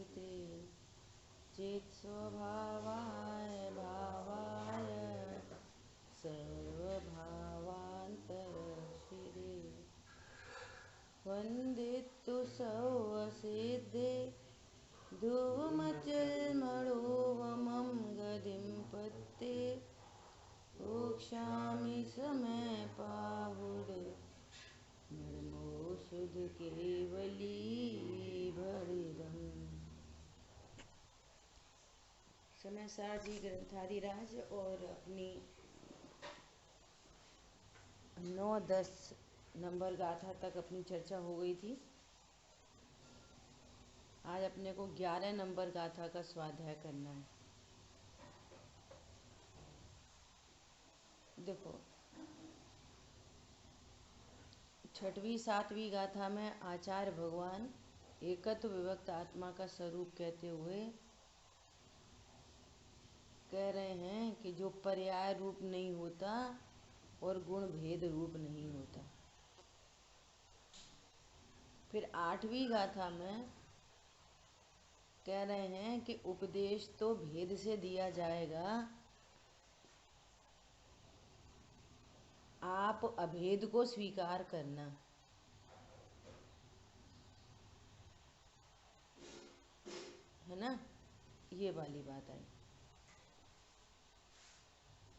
स्थिते चेत् स्वभावाय भावाय सर्वभावान्तरशिरे वन्दितु सौवसिद्धे ध्रुवमचलमणोवमं गतिं पत्ते वोक्ष्यामि समय पाहुड नर्मोषध केवली भरिदम्। समय सार जी ग्रंथादिराज और अपनी 9-10 नंबर गाथा तक अपनी चर्चा हो गई थी। आज अपने को 11 नंबर गाथा का स्वाध्याय करना है। देखो, 6वीं 7वीं गाथा में आचार्य भगवान एकत्व विभक्त आत्मा का स्वरूप कहते हुए कह रहे हैं कि जो पर्याय रूप नहीं होता और गुण भेद रूप नहीं होता। फिर 8वीं गाथा में कह रहे हैं कि उपदेश तो भेद से दिया जाएगा, आप अभेद को स्वीकार करना। है ना, ये वाली बात आई।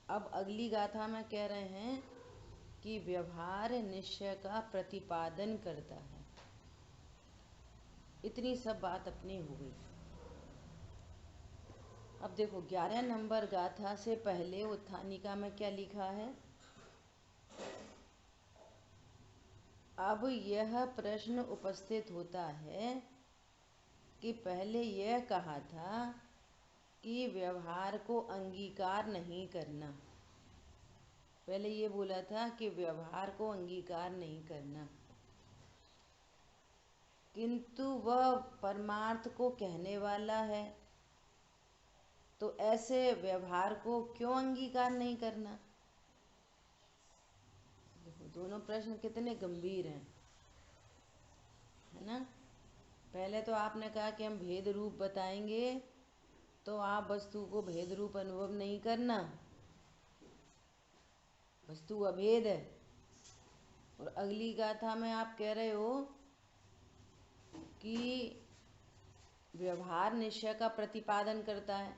अब अगली गाथा में कह रहे हैं कि व्यवहार निश्चय का प्रतिपादन करता है। इतनी सब बात अपनी हो गई। अब देखो, 11 नंबर गाथा से पहले उत्थानिका में क्या लिखा है। अब यह प्रश्न उपस्थित होता है कि पहले यह कहा था कि व्यवहार को अंगीकार नहीं करना। पहले ये बोला था कि व्यवहार को अंगीकार नहीं करना, किंतु वह परमार्थ को कहने वाला है, तो ऐसे व्यवहार को क्यों अंगीकार नहीं करना। देखो, दोनों प्रश्न कितने गंभीर हैं, है ना। पहले तो आपने कहा कि हम भेद रूप बताएंगे, तो आप वस्तु को भेद रूप अनुभव नहीं करना, वस्तु अभेद है। और अगली गाथा में आप कह रहे हो कि व्यवहार निश्चय का प्रतिपादन करता है।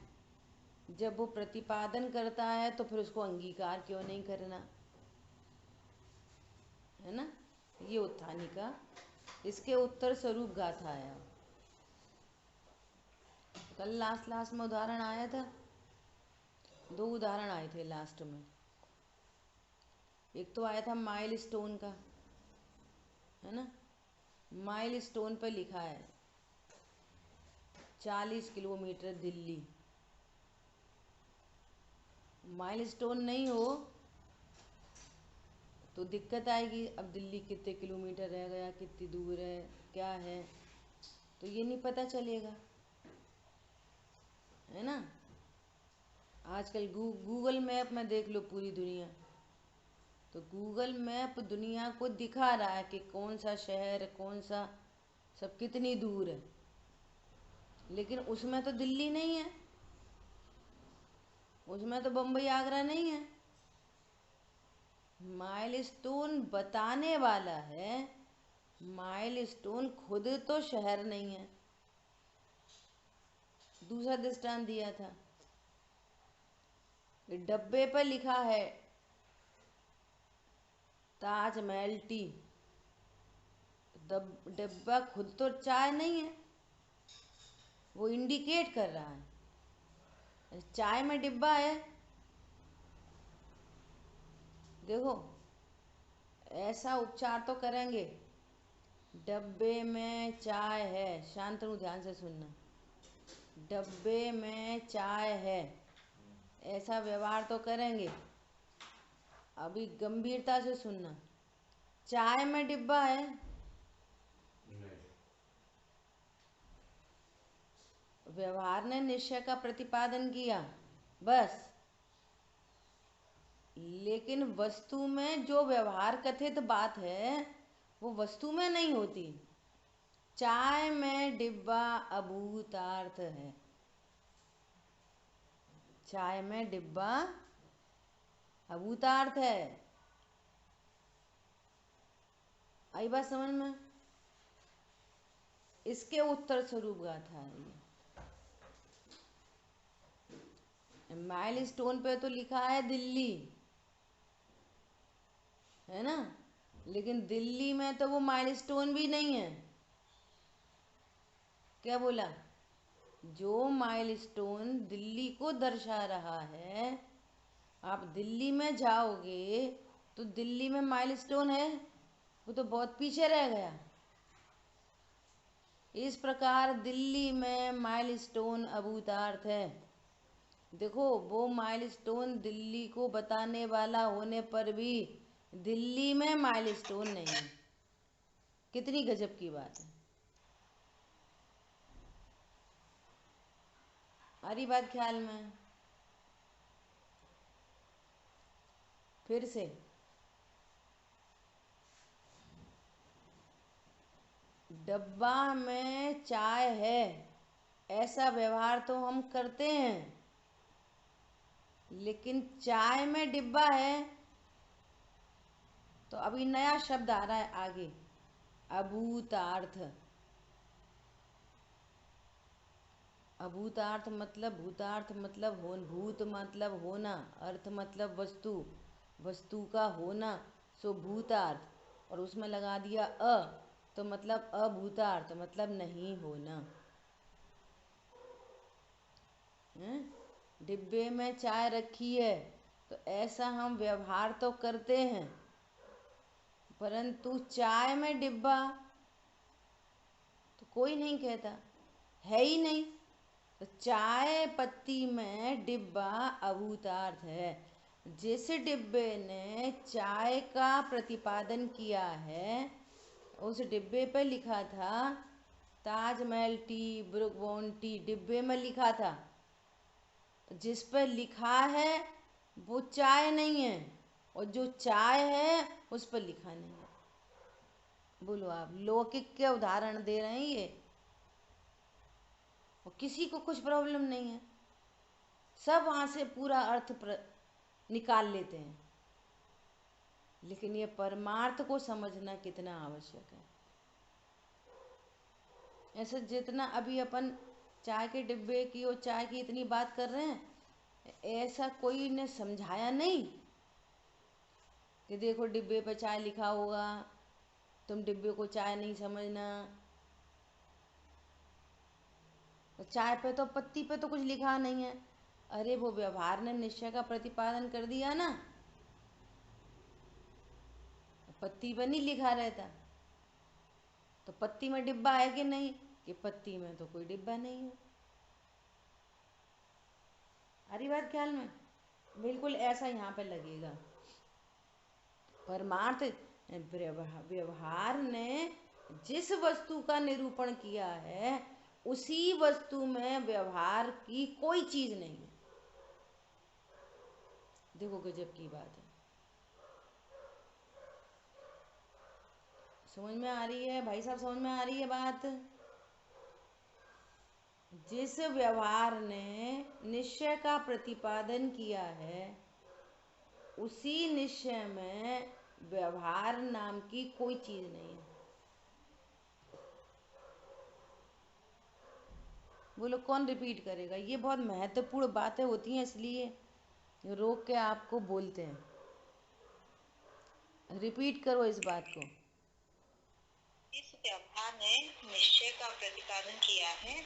जब वो प्रतिपादन करता है तो फिर उसको अंगीकार क्यों नहीं करना, है ना। ये उत्थानिका, इसके उत्तर स्वरूप गाथा आया। कल लास्ट में उदाहरण आया था, 2 उदाहरण आए थे लास्ट में। एक तो आया था माइल स्टोन का, है ना। माइल स्टोन पर लिखा है 40 किलोमीटर दिल्ली। माइल स्टोन नहीं हो तो दिक्कत आएगी। अब दिल्ली कितने किलोमीटर रह गया, कितनी दूर है, क्या है, तो ये नहीं पता चलेगा, है ना। आजकल गूगल मैप में देख लो पूरी दुनिया, तो गूगल मैप दुनिया को दिखा रहा है कि कौन सा शहर, कौन सा सब कितनी दूर है, लेकिन उसमें तो दिल्ली नहीं है, उसमें तो बम्बई आगरा नहीं है। माइलस्टोन बताने वाला है, माइलस्टोन खुद तो शहर नहीं है। दूसरा दृष्टांत दिया था, डब्बे पर लिखा है ताजमहल टी, डब्बा खुद तो चाय नहीं है, वो इंडिकेट कर रहा है चाय में डिब्बा है। देखो, ऐसा उपचार तो करेंगे, डब्बे में चाय है, शांतनु ध्यान से सुनना, डब्बे में चाय है, ऐसा व्यवहार तो करेंगे। अभी गंभीरता से सुनना, चाय में डिब्बा है, व्यवहार ने निश्चय का प्रतिपादन किया बस, लेकिन वस्तु में जो व्यवहार कथित बात है वो वस्तु में नहीं होती। चाय में डिब्बा अभूतार्थ है। चाय में डिब्बा अभूतार्थ है। आई बात समझ में? इसके उत्तर स्वरूप गाथा है ये। माइल स्टोन पे तो लिखा है दिल्ली, है ना, लेकिन दिल्ली में तो वो माइल स्टोन भी नहीं है। क्या बोला? जो माइल स्टोन दिल्ली को दर्शा रहा है, आप दिल्ली में जाओगे तो दिल्ली में माइल स्टोन है? वो तो बहुत पीछे रह गया। इस प्रकार दिल्ली में माइल स्टोन अभूतार्थ है। देखो, वो माइल स्टोन दिल्ली को बताने वाला होने पर भी दिल्ली में माइल स्टोन नहीं है। कितनी गजब की बात है। आ रही बात ख्याल में? फिर से, डब्बा में चाय है ऐसा व्यवहार तो हम करते हैं, लेकिन चाय में डिब्बा है तो अभी नया शब्द आ रहा है आगे, अभूतार्थ। अभूतार्थ मतलब, भूतार्थ मतलब भूत मतलब होना, अर्थ मतलब वस्तु, वस्तु का होना, सो भूतार्थ। और उसमें लगा दिया अ, तो मतलब अभूतार्थ मतलब नहीं होना। हैं? डिब्बे में चाय रखी है तो ऐसा हम व्यवहार तो करते हैं, परंतु चाय में डिब्बा तो कोई नहीं कहता, है ही नहीं। तो चाय पत्ती में डिब्बा अभूतार्थ है। जिस डिब्बे ने चाय का प्रतिपादन किया है, उस डिब्बे पे लिखा था Taj Mahal T, book Bond tea, डिब्बे में लिखा था। जिस पर लिखा है वो चाय नहीं है, और जो चाय है उस पर लिखा नहीं है। बोलो, आप लौकिक के उदाहरण दे रहे हैं ये, और किसी को कुछ प्रॉब्लम नहीं है, सब वहां से पूरा अर्थ निकाल लेते हैं। लेकिन ये परमार्थ को समझना कितना आवश्यक है। ऐसे जितना अभी अपन चाय के डिब्बे की और चाय की इतनी बात कर रहे हैं, ऐसा कोई ने समझाया नहीं कि देखो डिब्बे पर चाय लिखा होगा, तुम डिब्बे को चाय नहीं समझना। तो चाय पे तो, पत्ती पे तो कुछ लिखा नहीं है। अरे वो व्यवहार ने निश्चय का प्रतिपादन कर दिया ना, पत्ती पर नहीं लिखा रहता। तो पत्ती में डिब्बा है कि नहीं, कि पत्ती में तो कोई डिब्बा नहीं है। अरे बात ख्याल में? बिल्कुल ऐसा यहाँ पे लगेगा। परमार्थ व्यवहार ने जिस वस्तु का निरूपण किया है, उसी वस्तु में व्यवहार की कोई चीज नहीं है। देखो गजब की बात है। समझ में आ रही है भाई साहब? समझ में आ रही है बात? जिस व्यवहार ने निश्चय का प्रतिपादन किया है, उसी निश्चय में व्यवहार नाम की कोई चीज नहीं है। बोलो, कौन रिपीट करेगा? ये बहुत महत्वपूर्ण बातें होती हैं, इसलिए रोक के आपको बोलते हैं। रिपीट करो इस बात को। इस व्यवहार ने निश्चय का प्रतिपादन किया है,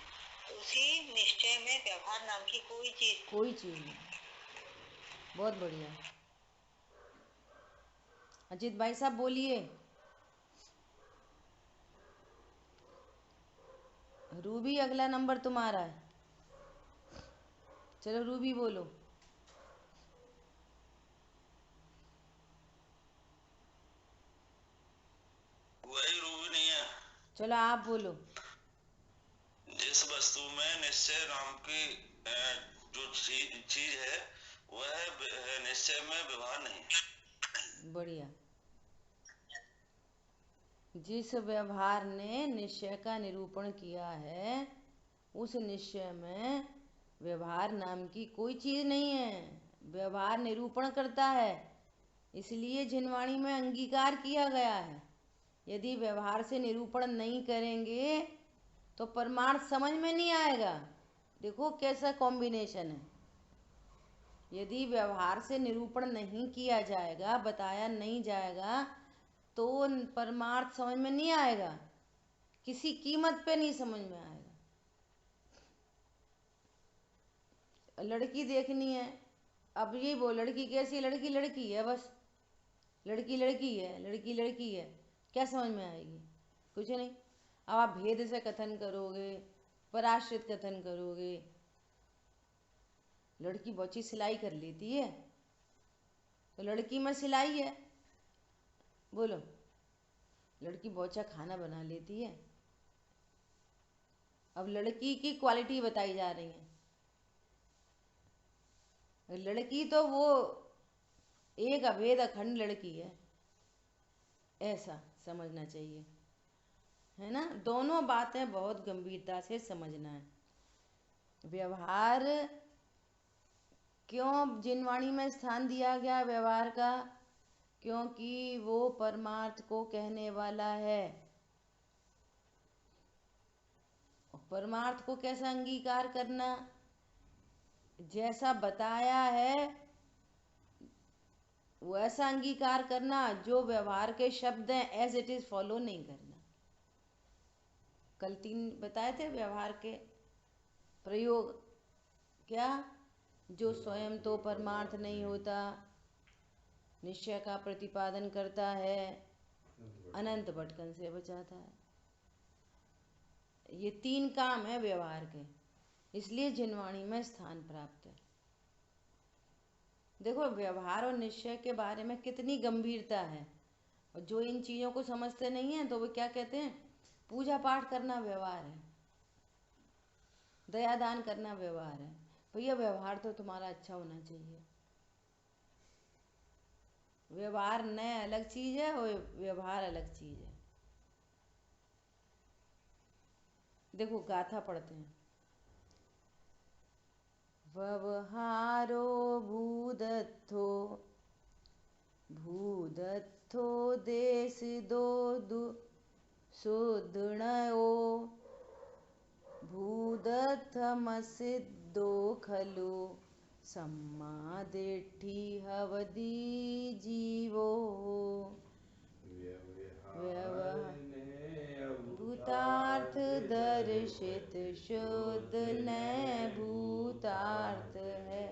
उसी निश्चय में व्यवहार नाम की कोई चीज नहीं। बहुत बढ़िया। अजीत भाई साहब बोलिए। रूबी, अगला नंबर तुम्हारा है। चलो रूबी बोलो। वही रूबी नहीं है। चलो आप बोलो। जिस वस्तु में निश्चय नाम की जो चीज है, वह निश्चय में व्यवहार नहीं। बढ़िया। जिस व्यवहार ने निश्चय का निरूपण किया है उस निश्चय में व्यवहार नाम की कोई चीज नहीं है। व्यवहार निरूपण करता है, इसलिए जिनवाणी में अंगीकार किया गया है। यदि व्यवहार से निरूपण नहीं करेंगे तो परमार्थ समझ में नहीं आएगा। देखो कैसा कॉम्बिनेशन है। यदि व्यवहार से निरूपण नहीं किया जाएगा, बताया नहीं जाएगा, तो परमार्थ समझ में नहीं आएगा, किसी कीमत पे नहीं समझ में आएगा। लड़की देखनी है, अब ये वो लड़की कैसी, लड़की लड़की है, बस लड़की लड़की है, लड़की लड़की है, क्या समझ में आएगी? कुछ नहीं। अब आप भेद से कथन करोगे, पराश्रित कथन करोगे। लड़की बहुत चीज सिलाई कर लेती है, तो लड़की में सिलाई है। बोलो, लड़की बहुत अच्छा खाना बना लेती है। अब लड़की की क्वालिटी बताई जा रही है। लड़की तो वो एक अभेद अखंड लड़की है, ऐसा समझना चाहिए, है ना। दोनों बातें बहुत गंभीरता से समझना है। व्यवहार क्यों जिनवाणी में स्थान दिया गया व्यवहार का? क्योंकि वो परमार्थ को कहने वाला है। परमार्थ को कैसा अंगीकार करना? जैसा बताया है वैसा अंगीकार करना। जो व्यवहार के शब्द हैं एज इट इज फॉलो नहीं करना। कल 3 बताए थे व्यवहार के प्रयोग। क्या? जो स्वयं तो परमार्थ नहीं होता, निश्चय का प्रतिपादन करता है, अनंत भटकन से बचाता है। ये 3 काम है व्यवहार के, इसलिए जिनवाणी में स्थान प्राप्त है। देखो व्यवहार और निश्चय के बारे में कितनी गंभीरता है, और जो इन चीज़ों को समझते नहीं हैं तो वो क्या कहते हैं, पूजा पाठ करना व्यवहार है, दया दान करना व्यवहार है। भैया व्यवहार तो तुम्हारा अच्छा होना चाहिए। व्यवहार न अलग चीज है और व्यवहार अलग चीज है। देखो गाथा पढ़ते हैं। व्यवहारो भूदत्थो भूदत्थो देश दो सुदृणयो भूदत्थमसिद्धो खलु सम्मादिट्ठी हवदी जीवो भूतार्थ दर्शित शुद्ध न भूतार्थ है,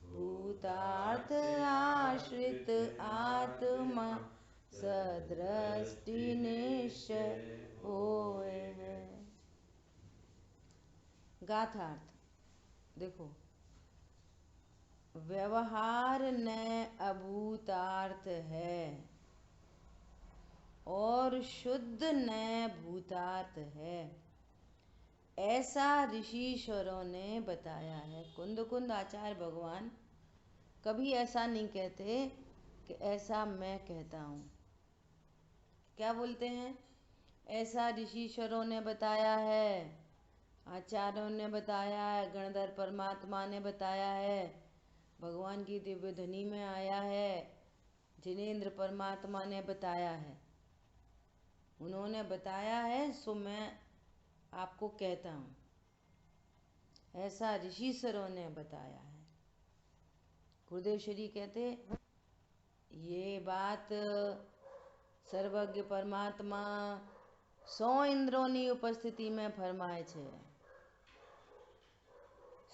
भूतार्थ आश्रित आत्मा सदृष्टि निश्चय होए है। गाथार्थ देखो, व्यवहार न अभूतार्थ है और शुद्ध न भूतार्थ है, ऐसा ऋषीश्वरों ने बताया है। कुंद कुंद आचार्य भगवान कभी ऐसा नहीं कहते कि ऐसा मैं कहता हूँ। क्या बोलते हैं? ऐसा ऋषीश्वरों ने बताया है, आचार्यों ने बताया है, गणधर परमात्मा ने बताया है, भगवान की दिव्य ध्वनि में आया है, जिनेन्द्र परमात्मा ने बताया है। उन्होंने बताया है सो मैं आपको कहता हूँ, ऐसा ऋषीश्वरों ने बताया है। गुरुदेव श्री कहते ये बात सर्वज्ञ परमात्मा 100 इंद्रों उपस्थिति में फरमाए छे।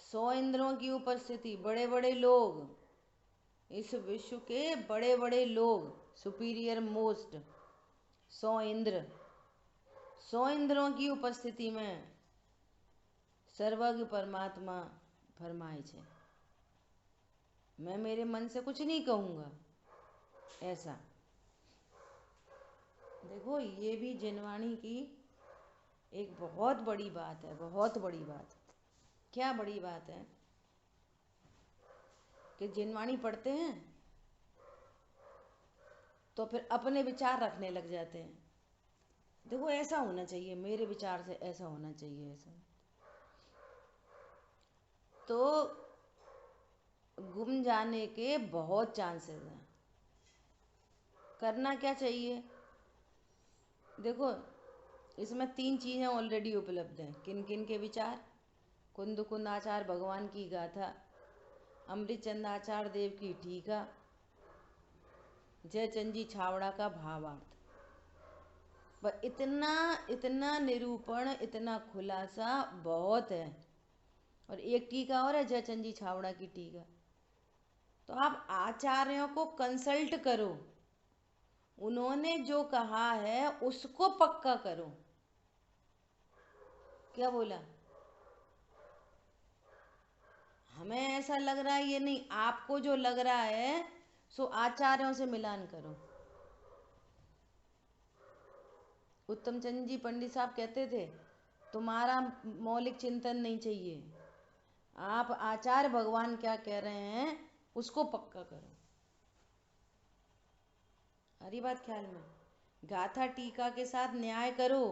100 इंद्रों की उपस्थिति, बड़े बड़े लोग, इस विश्व के बड़े बड़े लोग, सुपीरियर मोस्ट 100 इंद्र, 100 इंद्रों की उपस्थिति में सर्वज्ञ परमात्मा फरमाए छे, मैं मेरे मन से कुछ नहीं कहूँगा ऐसा। देखो ये भी जिनवाणी की एक बहुत बड़ी बात है, बहुत बड़ी बात। क्या बड़ी बात है कि जिनवाणी पढ़ते हैं तो फिर अपने विचार रखने लग जाते हैं। देखो ऐसा होना चाहिए, मेरे विचार से ऐसा होना चाहिए। ऐसा तो गुम जाने के बहुत चांसेस हैं। करना क्या चाहिए? देखो इसमें 3 चीज़ें ऑलरेडी उपलब्ध हैं। किन किन के विचार? कुंद कुंदाचार्य भगवान की गाथा, अमृतचंद आचार्य देव की टीका, जयचंद जी छावड़ा का भावार्थ। पर इतना इतना निरूपण, इतना खुलासा बहुत है। और एक टीका और है, जयचंद जी छावड़ा की टीका। तो आप आचार्यों को कंसल्ट करो, उन्होंने जो कहा है उसको पक्का करो। क्या बोला? हमें ऐसा लग रहा है ये नहीं, आपको जो लग रहा है सो आचार्यों से मिलान करो। उत्तम चंद जी पंडित साहब कहते थे, तुम्हारा मौलिक चिंतन नहीं चाहिए, आप आचार्य भगवान क्या कह रहे हैं उसको पक्का करो। हरी बात ख्याल में। गाथा टीका के साथ न्याय करो।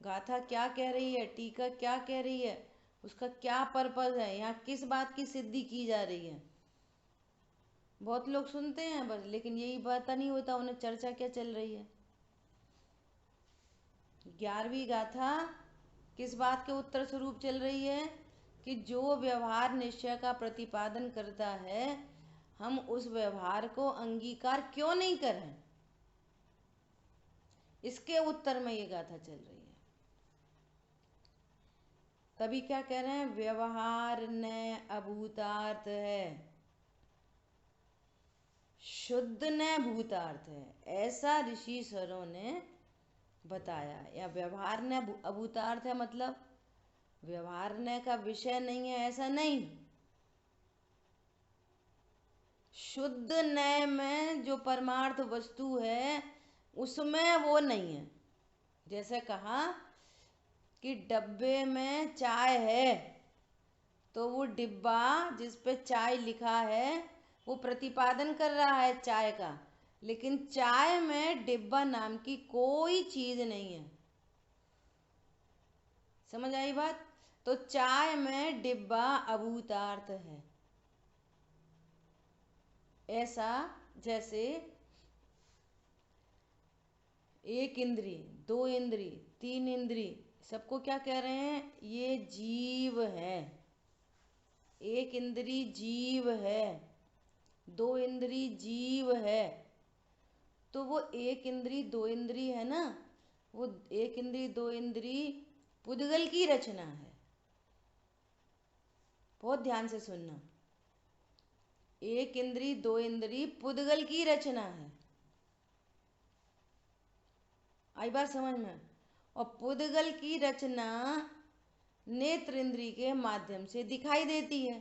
गाथा क्या कह रही है, टीका क्या कह रही है, उसका क्या पर्पज है, यहाँ किस बात की सिद्धि की जा रही है। बहुत लोग सुनते हैं बस, लेकिन यही पता नहीं होता उन्हें चर्चा क्या चल रही है। 11वीं गाथा किस बात के उत्तर स्वरूप चल रही है कि जो व्यवहार निश्चय का प्रतिपादन करता है, हम उस व्यवहार को अंगीकार क्यों नहीं करें, इसके उत्तर में ये गाथा चल रही है। तभी क्या कह रहे हैं, व्यवहार न अभूतार्थ है, शुद्ध न भूतार्थ है, ऐसा ऋषि स्वरों ने बताया। या व्यवहार न अभूतार्थ है मतलब व्यवहार न का विषय नहीं है, ऐसा नहीं। शुद्ध न में जो परमार्थ वस्तु है उसमें वो नहीं है। जैसे कहा कि डब्बे में चाय है, तो वो डिब्बा जिस पे चाय लिखा है वो प्रतिपादन कर रहा है चाय का, लेकिन चाय में डिब्बा नाम की कोई चीज नहीं है। समझ आई बात? तो चाय में डिब्बा अभूतार्थ है। ऐसा जैसे एक इंद्री, 2 इंद्री, 3 इंद्री, सबको क्या कह रहे हैं, ये जीव है। एक इंद्री जीव है, 2 इंद्री जीव है। तो वो एक इंद्री 2 इंद्री है ना, वो एक इंद्री 2 इंद्री पुद्गल की रचना है। बहुत ध्यान से सुनना, एक इंद्री 2 इंद्री पुद्गल की रचना है। आई बात समझ में? और पुद्गल की रचना नेत्र इंद्री के माध्यम से दिखाई देती है।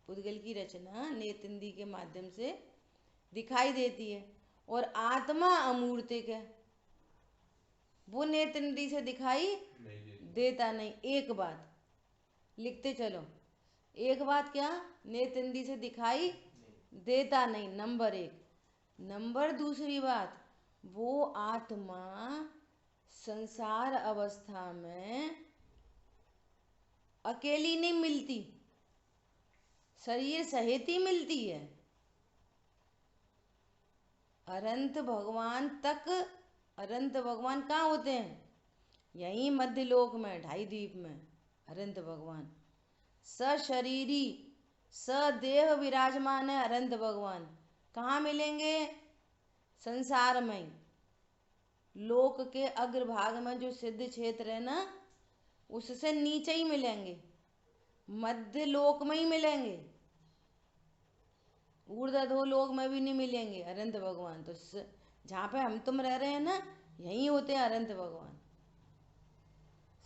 पुद्गल की रचना नेत्र इंद्री के माध्यम से दिखाई देती है। और आत्मा अमूर्तिक है, वो नेत्र इंद्री से दिखाई देता नहीं। एक बात लिखते चलो, एक बात क्या, नेत्र इंद्री से दिखाई देता नहीं, नंबर 1। नंबर दूसरी बात, वो आत्मा संसार अवस्था में अकेली नहीं मिलती, शरीर सहित ही मिलती है। अनंत भगवान तक, अनंत भगवान कहाँ होते हैं, यहीं मध्य लोक में, 2.5 द्वीप में अनंत भगवान। सशरीरी सदेह विराजमान है अनंत भगवान। कहाँ मिलेंगे, संसार में, लोक के अग्रभाग में जो सिद्ध क्षेत्र है ना, उससे नीचे ही मिलेंगे, मध्य लोक में ही मिलेंगे, ऊर्ध्व लोक में भी नहीं मिलेंगे अनंत भगवान। तो जहाँ पे हम तुम रह रहे हैं ना, यहीं होते हैं अनंत भगवान।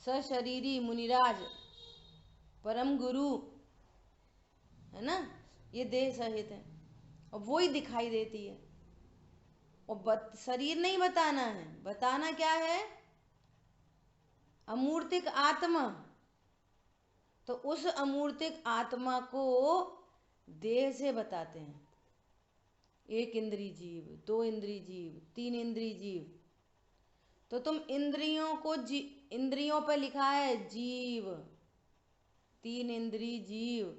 सशरीरी मुनिराज परम गुरु है ना, ये देह सहित है, और वो ही दिखाई देती है। और शरीर नहीं बताना है, बताना क्या है, अमूर्तिक आत्मा। तो उस अमूर्तिक आत्मा को देह से बताते हैं। एक इंद्री जीव, 2 इंद्री जीव, 3 इंद्री जीव, तो तुम इंद्रियों को इंद्रियों पे लिखा है जीव, 3 इंद्री जीव,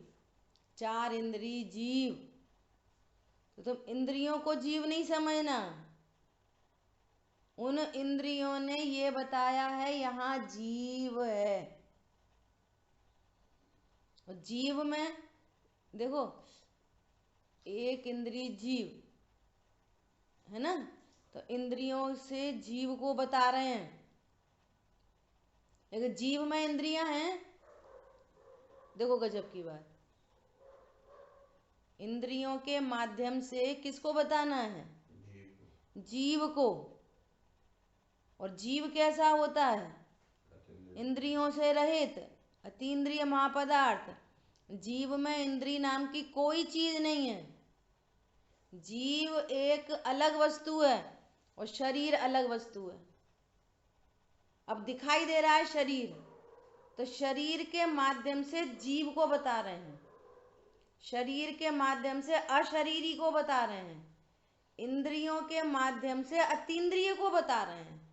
4 इंद्री जीव, तो तुम इंद्रियों को जीव नहीं समझना। उन इंद्रियों ने ये बताया है यहाँ जीव है। और जीव में देखो, एक इंद्री जीव है ना, तो इंद्रियों से जीव को बता रहे हैं। लेकिन जीव में इंद्रियां हैं। देखो गजब की बात, इंद्रियों के माध्यम से किसको बताना है? जीव को। और जीव कैसा होता है? इंद्रियों से रहित, अतीन्द्रिय महापदार्थ। जीव में इंद्रिय नाम की कोई चीज नहीं है। जीव एक अलग वस्तु है और शरीर अलग वस्तु है। अब दिखाई दे रहा है शरीर, तो शरीर के माध्यम से जीव को बता रहे हैं, शरीर के माध्यम से अशरीरी को बता रहे हैं, इंद्रियों के माध्यम से अतीन्द्रिय को बता रहे हैं।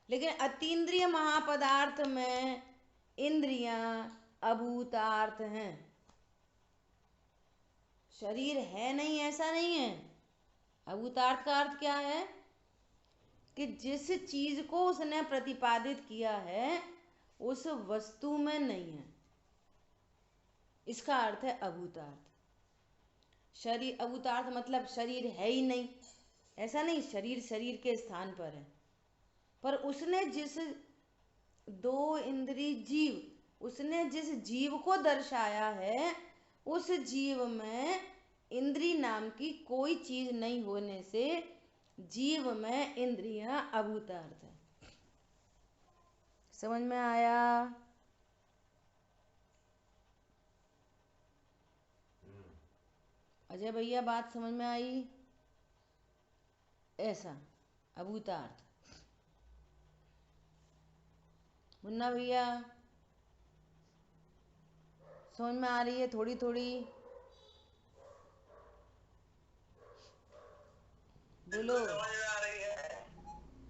लेकिन अतीन्द्रिय महापदार्थ में इंद्रियां अभूतार्थ हैं, शरीर है नहीं, ऐसा नहीं है। अभूतार्थ का अर्थ क्या है? कि जिस चीज को उसने प्रतिपादित किया है उस वस्तु में नहीं है, इसका अर्थ है अभूतार्थ। शरीर अभूतार्थ मतलब शरीर है ही नहीं, ऐसा नहीं, शरीर शरीर के स्थान पर है। पर उसने जिस 2 इंद्रिय जीव, उसने जिस जीव को दर्शाया है, उस जीव में इंद्रिय नाम की कोई चीज नहीं होने से जीव में इंद्रियां अभूतार्थ है। समझ में आया? अजय भैया बात समझ में आई? ऐसा अभूतार्थ। मुन्ना भैया समझ में आ रही है थोड़ी थोड़ी? बोलो।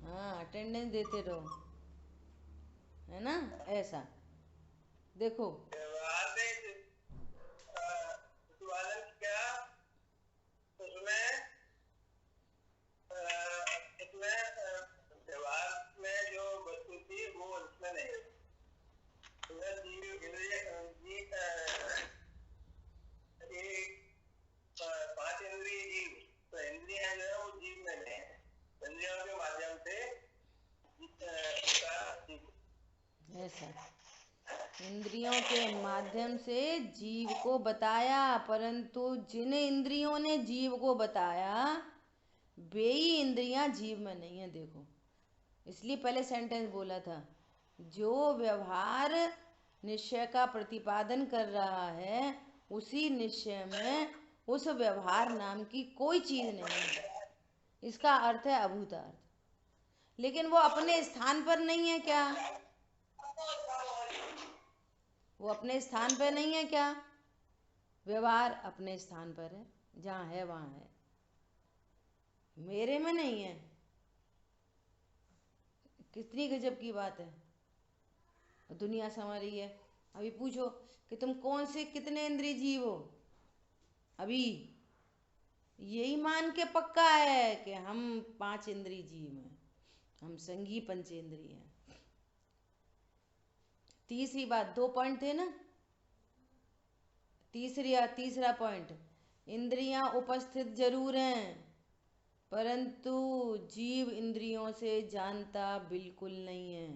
हाँ, अटेंडेंस देते रहो, है ना? ऐसा देखो, ऐसा इंद्रियों के माध्यम से जीव को बताया, परंतु जिन इंद्रियों ने जीव को बताया वे ही इंद्रियां जीव में नहीं है। देखो, इसलिए पहले सेंटेंस बोला था, जो व्यवहार निश्चय का प्रतिपादन कर रहा है उसी निश्चय में उस व्यवहार नाम की कोई चीज नहीं है, इसका अर्थ है अभूतार्थ। लेकिन वो अपने स्थान पर नहीं है क्या? वो अपने स्थान पर नहीं है क्या? व्यवहार अपने स्थान पर है, जहाँ है वहाँ है, मेरे में नहीं है। कितनी गजब की बात है, दुनिया समझ रही है। अभी पूछो कि तुम कौन से कितने इंद्रिय जीव हो, अभी यही मान के पक्का है कि हम 5 इंद्रिय जीव हैं, हम संघी पंचेंद्रिय हैं। तीसरी बात, 2 पॉइंट थे ना, तीसरा पॉइंट, इंद्रियां उपस्थित जरूर हैं परंतु जीव इंद्रियों से जानता बिल्कुल नहीं है।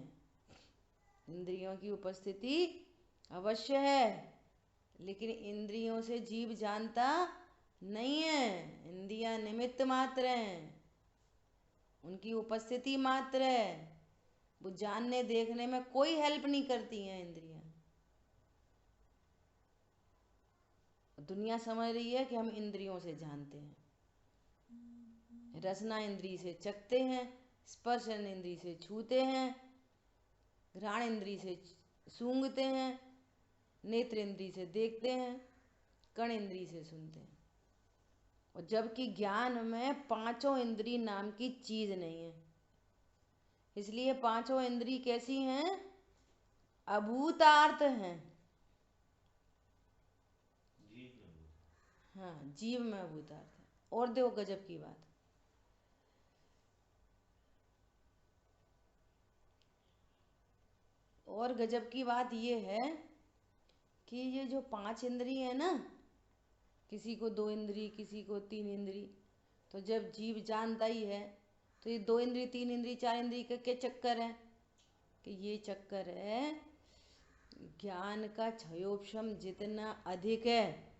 इंद्रियों की उपस्थिति अवश्य है, लेकिन इंद्रियों से जीव जानता नहीं है। इंद्रियां निमित्त मात्र हैं, उनकी उपस्थिति मात्र है, वो जानने देखने में कोई हेल्प नहीं करती हैं इंद्रियां। दुनिया समझ रही है कि हम इंद्रियों से जानते हैं, रसना इंद्रिय से चखते हैं, स्पर्श इंद्रिय से छूते हैं, घ्राण इंद्रिय से सूंघते हैं, नेत्र इंद्रिय से देखते हैं, कर्ण इंद्रिय से सुनते हैं। और जबकि ज्ञान में 5 इंद्रिय नाम की चीज नहीं है। इसलिए पांचों इंद्री कैसी हैं? अभूतार्थ हैं। हाँ, जीव में अभूतार्थ है। और देखो गजब की बात, और गजब की बात ये है कि ये जो पांच इंद्री है ना, किसी को दो इंद्री, किसी को तीन इंद्री, तो जब जीव जानता ही है तो ये दो इंद्री, तीन इंद्री, चार इंद्री का क्या चक्कर है? कि ये चक्कर है ज्ञान का क्षयोपशम जितना अधिक है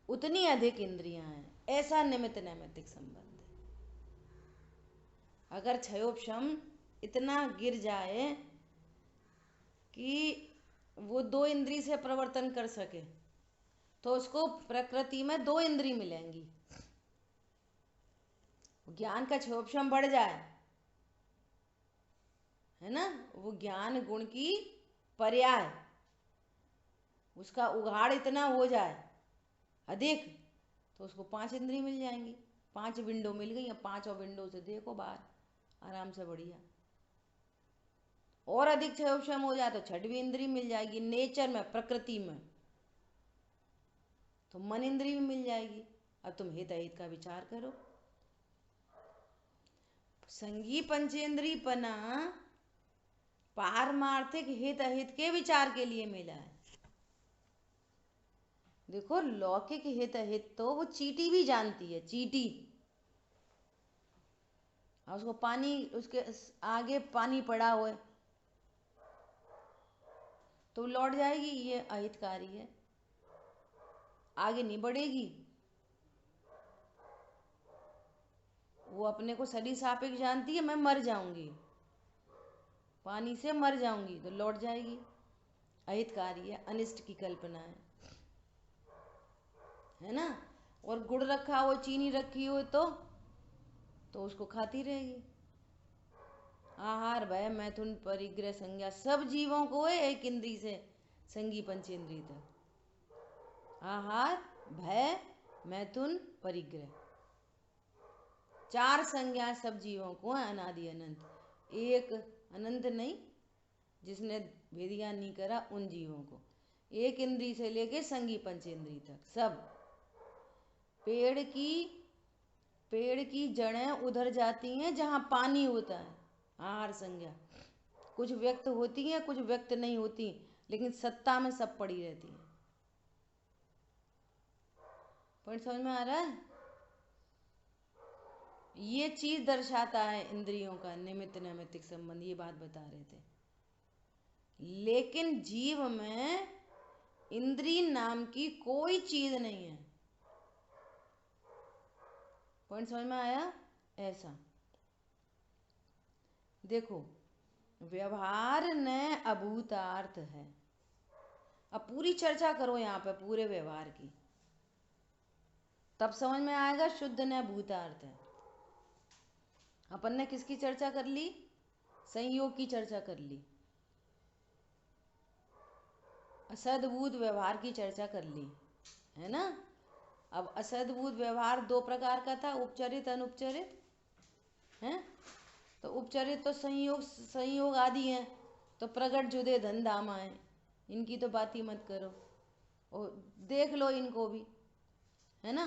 उतनी अधिक इंद्रियां हैं, ऐसा निमित्त नैमित्तिक संबंध है। अगर क्षयोपशम इतना गिर जाए कि वो दो इंद्री से प्रवर्तन कर सके तो उसको प्रकृति में दो इंद्री मिलेंगी। ज्ञान का क्षयोपशम बढ़ जाए, है ना, वो ज्ञान गुण की पर्याय, उसका उघाड़ इतना हो जाए अधिक, तो उसको पांच इंद्री मिल जाएंगी, पांच विंडो मिल गई। पांचों विंडो से देखो बाहर आराम से, बढ़िया। और अधिक क्षयोपशम हो जाए तो छठवीं इंद्री मिल जाएगी, नेचर में, प्रकृति में, तो मन इंद्री भी मिल जाएगी। अब तुम हित अहित का विचार करो। संगी पंचेंद्री पना पारमार्थिक हित अहित के विचार के लिए मिला है। देखो, लौकिक हित अहित तो वो चींटी भी जानती है, चींटी। और उसको पानी, उसके आगे पानी पड़ा हुआ है तो लौट जाएगी, ये अहितकारी है, आगे नहीं बढ़ेगी। वो अपने को सदी सापेक्ष जानती है, मैं मर जाऊंगी, पानी से मर जाऊंगी, तो लौट जाएगी, अहितकारी है, अनिष्ट की कल्पना है ना। और गुड़ रखा हो, चीनी रखी हो तो उसको खाती रहेगी। आहार भय मैथुन परिग्रह संज्ञा, सब जीवों को है एक इंद्री से संगी पंचेंद्री तक। आहार भय मैथुन परिग्रह, चार संज्ञा सब जीवों को है, अनादि अनंत। एक अनंत नहीं, जिसने भेदिया नहीं करा उन जीवों को, एक इंद्री से लेके संगी पंचेंद्री तक सब। पेड़ की जड़ें उधर जाती हैं जहाँ पानी होता है, आहार संज्ञा। कुछ व्यक्त होती हैं, कुछ व्यक्त नहीं होती, लेकिन सत्ता में सब पड़ी रहती हैं। पॉइंट समझ में आ रहा है? ये चीज दर्शाता है इंद्रियों का निमित्त नैमित्तिक संबंध, ये बात बता रहे थे। लेकिन जीव में इंद्री नाम की कोई चीज नहीं है। पॉइंट समझ में आया? ऐसा देखो, व्यवहार न अभूतार्थ है। अब पूरी चर्चा करो यहाँ पे पूरे व्यवहार की, तब समझ में आएगा शुद्ध न भूतार्थ है। अपन ने किसकी चर्चा कर ली? संयोग की चर्चा कर ली, असद्भूत व्यवहार की चर्चा कर ली, है ना। अब असद्भूत व्यवहार दो प्रकार का था, उपचरित अनुपचरित, है। तो उपचरित तो संयोग आदि हैं, तो प्रगट जुदे धन धाम आए, इनकी तो बात ही मत करो। और देख लो इनको भी, है ना,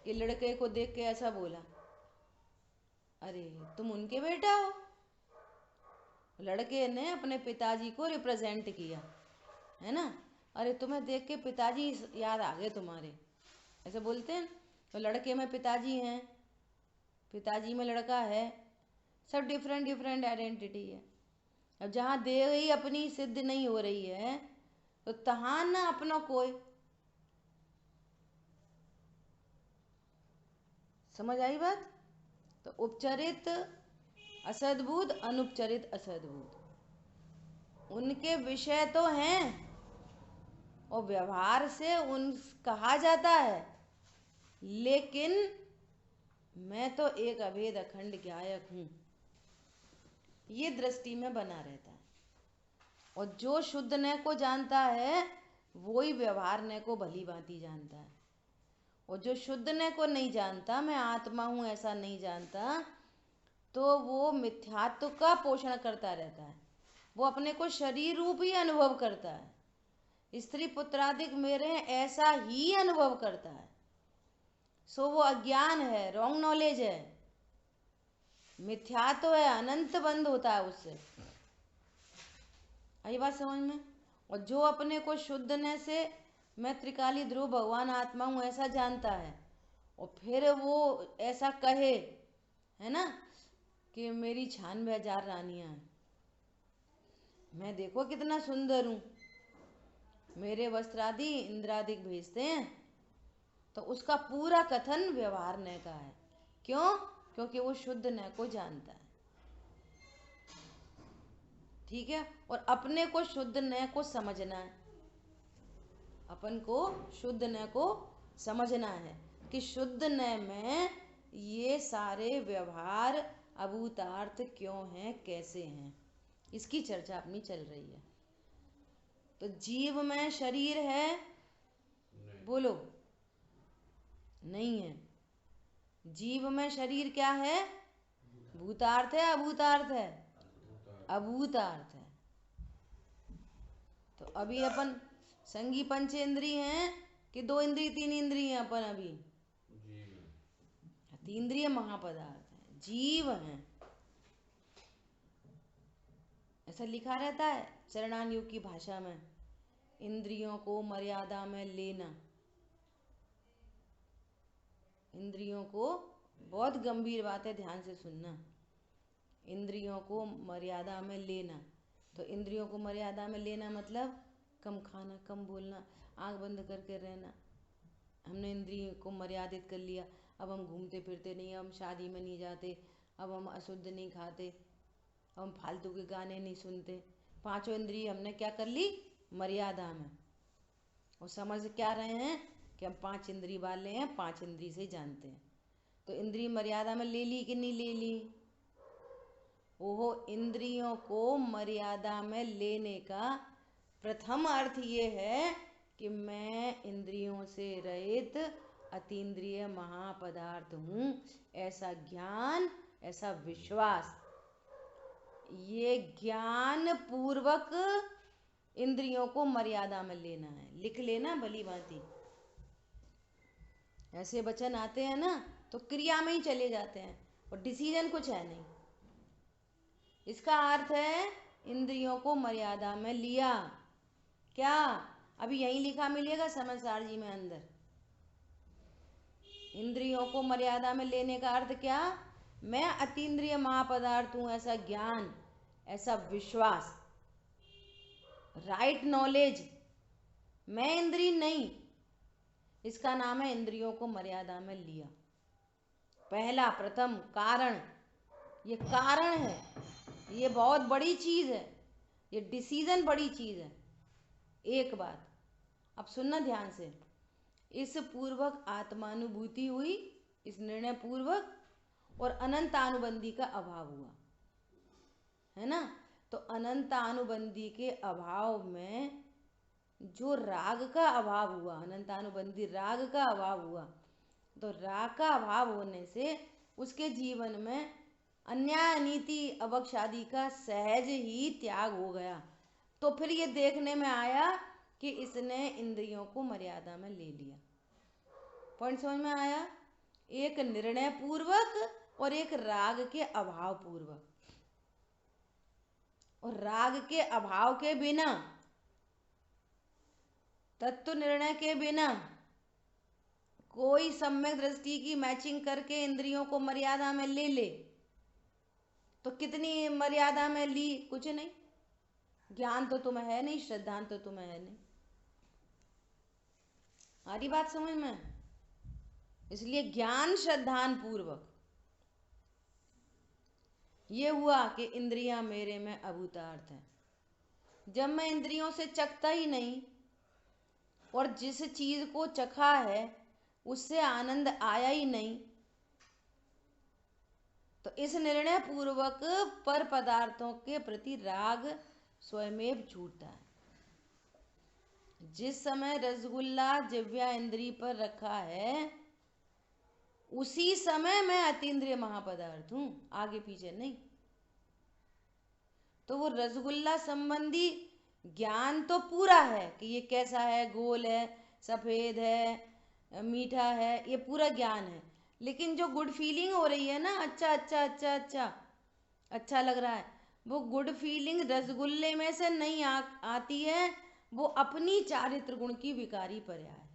कि लड़के को देख के ऐसा बोला, अरे तुम उनके बेटा हो। लड़के ने अपने पिताजी को रिप्रेजेंट किया, है ना, अरे तुम्हें देख के पिताजी याद आ गए तुम्हारे, ऐसे बोलते हैं। तो लड़के में पिताजी हैं, पिताजी में लड़का है, सब डिफरेंट डिफरेंट आइडेंटिटी है। अब जहाँ देह ही अपनी सिद्ध नहीं हो रही है तो तहाँ ना अपना कोई। समझ आई बात? तो उपचरित असद्भुत, अनुपचरित असद्भुत, उनके विषय तो हैं और व्यवहार से उन कहा जाता है, लेकिन मैं तो एक अभेद अखंड ज्ञायक हूं, ये दृष्टि में बना रहता है। और जो शुद्ध न को जानता है वो ही व्यवहार न को भली भांति जानता है। और जो शुद्ध न को नहीं जानता, मैं आत्मा हूं ऐसा नहीं जानता, तो वो मिथ्यात्व का पोषण करता रहता है, वो अपने को शरीर रूप ही अनुभव करता है, स्त्री पुत्रादिक मेरे हैं ऐसा ही अनुभव करता है। सो वो अज्ञान है, रॉन्ग नॉलेज है, मिथ्यात्व है, अनंत बंध होता है उससे। आई बात समझ में? और जो अपने को शुद्धने से मैं त्रिकाली ध्रुव भगवान आत्मा हूँ ऐसा जानता है, और फिर वो ऐसा कहे, है ना, कि मेरी 96,000 रानियां हैं, मैं देखो कितना सुंदर हूँ, मेरे वस्त्रादि इंद्रादिक भेजते हैं, तो उसका पूरा कथन व्यवहार न का है। क्यों? क्योंकि वो शुद्ध न को जानता है। ठीक है। और अपने को शुद्ध न को समझना है, अपन को शुद्ध न को समझना है कि शुद्ध न में ये सारे व्यवहार अभूतार्थ क्यों हैं, कैसे हैं, इसकी चर्चा अपनी चल रही है। तो जीव में शरीर है? बोलो, नहीं है। जीव में शरीर क्या है? भूतार्थ है, अभूतार्थ है? अभूतार्थ है। तो अभी अपन संगी पंचेंद्रिय हैं कि 2 इंद्रिय 3 इंद्रिय हैं अपन? अभी 3 इंद्रिय महापदार्थ हैं, जीव हैं, ऐसा लिखा रहता है चरणान्योग की भाषा में। इंद्रियों को मर्यादा में लेना, इंद्रियों को, बहुत गंभीर बात है, ध्यान से सुनना, इंद्रियों को मर्यादा में लेना। तो इंद्रियों को मर्यादा में लेना मतलब कम खाना, कम बोलना, आंख बंद करके रहना। हमने इंद्रियों को मर्यादित कर लिया, अब हम घूमते फिरते नहीं, अब हम शादी में नहीं जाते, अब हम अशुद्ध नहीं खाते, अब हम फालतू के गाने नहीं सुनते। 5 इंद्रिय हमने क्या कर ली? मर्यादा में। और समझ क्या रहे हैं कि हम 5 इंद्रिय वाले हैं, 5 इंद्रिय से जानते हैं। तो इंद्रिय मर्यादा में ले ली कि नहीं ले ली? ओहो, इंद्रियों को मर्यादा में लेने का प्रथम अर्थ ये है कि मैं इंद्रियों से रहित अतीन्द्रिय महापदार्थ हूँ, ऐसा ज्ञान, ऐसा विश्वास। ये ज्ञान पूर्वक इंद्रियों को मर्यादा में लेना है। लिख लेना भली भांति, ऐसे वचन आते हैं ना तो क्रिया में ही चले जाते हैं और डिसीजन कुछ है नहीं। इसका अर्थ है इंद्रियों को मर्यादा में लिया। क्या? अभी यही लिखा मिलेगा समझदार जी में अंदर। इंद्रियों को मर्यादा में लेने का अर्थ क्या? मैं अतीन्द्रिय महापदार्थ हूं, ऐसा ज्ञान, ऐसा विश्वास, राइट नॉलेज। मैं इंद्रिय नहीं, इसका नाम है इंद्रियों को मर्यादा में लिया। पहला प्रथम कारण, ये कारण है, ये बहुत बड़ी चीज है, ये डिसीजन बड़ी चीज है। एक बात अब सुनना ध्यान से, इस पूर्वक आत्मानुभूति हुई, इस निर्णय पूर्वक, और अनंतानुबंधी का अभाव हुआ, है ना। तो अनंतानुबंधी के अभाव में जो राग का अभाव हुआ, अनंतानुबंधी राग का अभाव हुआ, तो राग का अभाव होने से उसके जीवन में अन्याय अनीति अवक्ष आदि का सहज ही त्याग हो गया। तो फिर ये देखने में आया कि इसने इंद्रियों को मर्यादा में ले लिया। पॉइंट समझ में आया? एक निर्णय पूर्वक और एक राग के अभाव पूर्वक। और राग के अभाव के बिना, तत्व निर्णय के बिना, कोई सम्यक दृष्टि की मैचिंग करके इंद्रियों को मर्यादा में ले ले तो कितनी मर्यादा में ली? कुछ नहीं। ज्ञान तो तुम्हें है नहीं, श्रद्धान तो तुम्हें है नहीं। हमारी बात समझ में? इसलिए ज्ञान श्रद्धान पूर्वक ये हुआ कि इंद्रियां मेरे में अभूतार्थ है। जब मैं इंद्रियों से चखता ही नहीं और जिस चीज को चखा है उससे आनंद आया ही नहीं, तो इस निर्णय पूर्वक पर पदार्थों के प्रति राग स्वयमेव छूटता है। जिस समय रसगुल्ला जिह्वा इंद्री पर रखा है उसी समय मैं अतीन्द्रिय महापदार्थ हूं, आगे पीछे नहीं। तो वो रसगुल्ला संबंधी ज्ञान तो पूरा है कि ये कैसा है, गोल है, सफेद है, मीठा है, ये पूरा ज्ञान है। लेकिन जो गुड फीलिंग हो रही है ना, अच्छा अच्छा अच्छा अच्छा अच्छा लग रहा है, वो गुड फीलिंग रसगुल्ले में से नहीं आती है, वो अपनी चारित्र गुण की विकारी पर्याय है।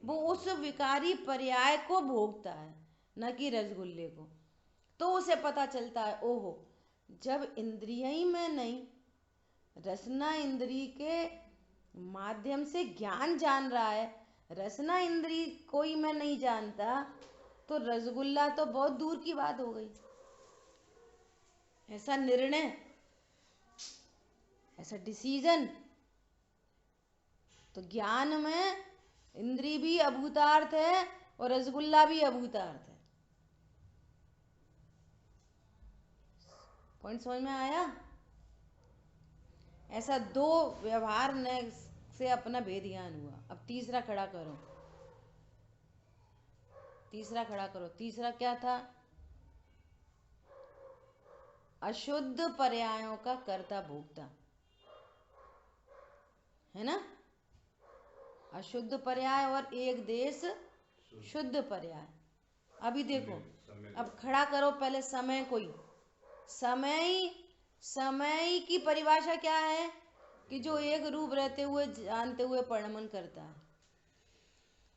वो उस विकारी पर्याय को भोगता है, न कि रसगुल्ले को। तो उसे पता चलता है, ओहो, जब इंद्रिय ही में नहीं, रसना इंद्री के माध्यम से ज्ञान जान रहा है, रसना इंद्री कोई मैं नहीं जानता, तो रसगुल्ला तो बहुत दूर की बात हो गई। ऐसा निर्णय, ऐसा डिसीजन। तो ज्ञान में इंद्री भी अभूतार्थ है और रसगुल्ला भी अभूतार्थ है। पॉइंट समझ में आया? ऐसा दो व्यवहार से अपना भेद ज्ञान हुआ। अब तीसरा खड़ा करो, तीसरा खड़ा करो। तीसरा क्या था? अशुद्ध पर्यायों का कर्ता भोक्ता, है ना? अशुद्ध पर्याय और एक देश शुद्ध पर्याय। अभी देखो, अब खड़ा करो पहले समय को ही। समय की परिभाषा क्या है? कि जो एक रूप रहते हुए जानते हुए परिणमन करता है।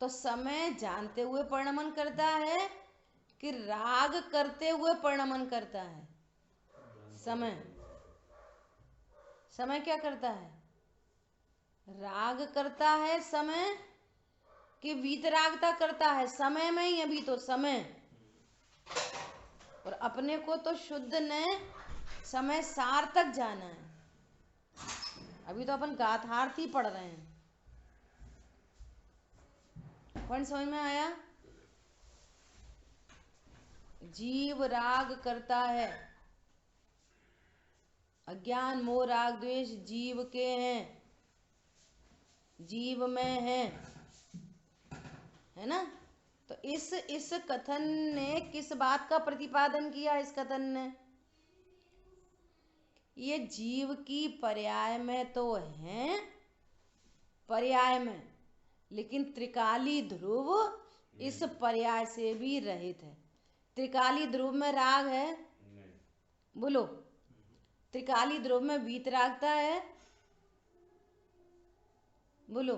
तो समय जानते हुए परिणमन करता है कि राग करते हुए परिणमन करता है? समय क्या करता है? राग करता है समय, कि वीतरागता करता है समय में ही? अभी तो समय, और अपने को तो शुद्ध ने समय सार तक जाना है। अभी तो अपन गाथार्थ ही पढ़ रहे हैं। पॉइंट समझ में आया? जीव राग करता है, अज्ञान मोह राग द्वेष जीव के हैं, जीव में है ना? तो इस कथन ने किस बात का प्रतिपादन किया? इस कथन ने ये जीव की पर्याय में तो है, पर्याय में, लेकिन त्रिकाली ध्रुव इस पर्याय से भी रहित है। त्रिकाली ध्रुव में राग है? बोलो। त्रिकाली ध्रुव में वीतरागता है? बोलो।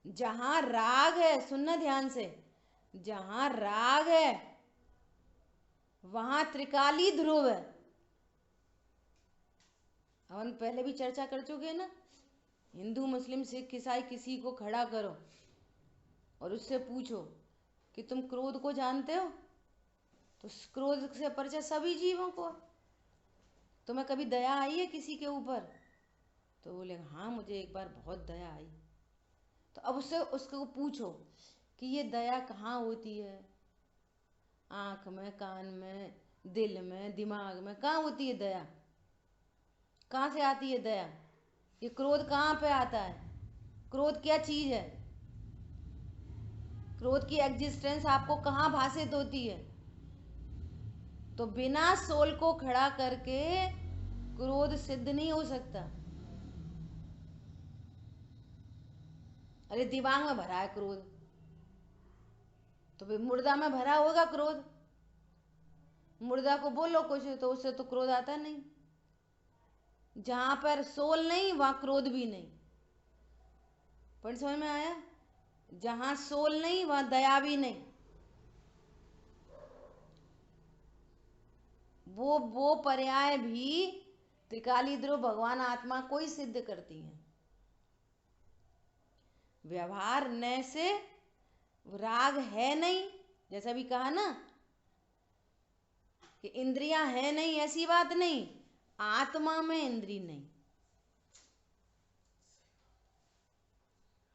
जहां राग है, सुनना ध्यान से, जहां राग है वहां त्रिकाली ध्रुव है। हम पहले भी चर्चा कर चुके हैं ना। हिंदू मुस्लिम सिख ईसाई किसी को खड़ा करो और उससे पूछो कि तुम क्रोध को जानते हो? तो क्रोध से परिचय सभी जीवों को। तुम्हें कभी दया आई है किसी के ऊपर? तो बोले हाँ, मुझे एक बार बहुत दया आई। तो अब उससे उसको पूछो कि ये दया कहाँ होती है? आँख में, कान में, दिल में, दिमाग में, कहाँ होती है दया? कहाँ से आती है दया? ये क्रोध कहाँ पे आता है? क्रोध क्या चीज है? क्रोध की एग्जिस्टेंस आपको कहाँ भाषित होती है? तो बिना सोल को खड़ा करके क्रोध सिद्ध नहीं हो सकता। अरे दिमाग में भरा है क्रोध, तो फिर मुर्दा में भरा होगा क्रोध। मुर्दा को बोलो कुछ तो उससे तो क्रोध आता नहीं। जहां पर सोल नहीं वहां क्रोध भी नहीं। पर समझ में आया? जहां सोल नहीं वहां दया भी नहीं। वो पर्याय भी त्रिकाली ध्रुव भगवान आत्मा को ही सिद्ध करती हैं। व्यवहार न से राग है नहीं, जैसा भी कहा ना कि इंद्रियां है नहीं, ऐसी बात नहीं। आत्मा में इंद्री नहीं,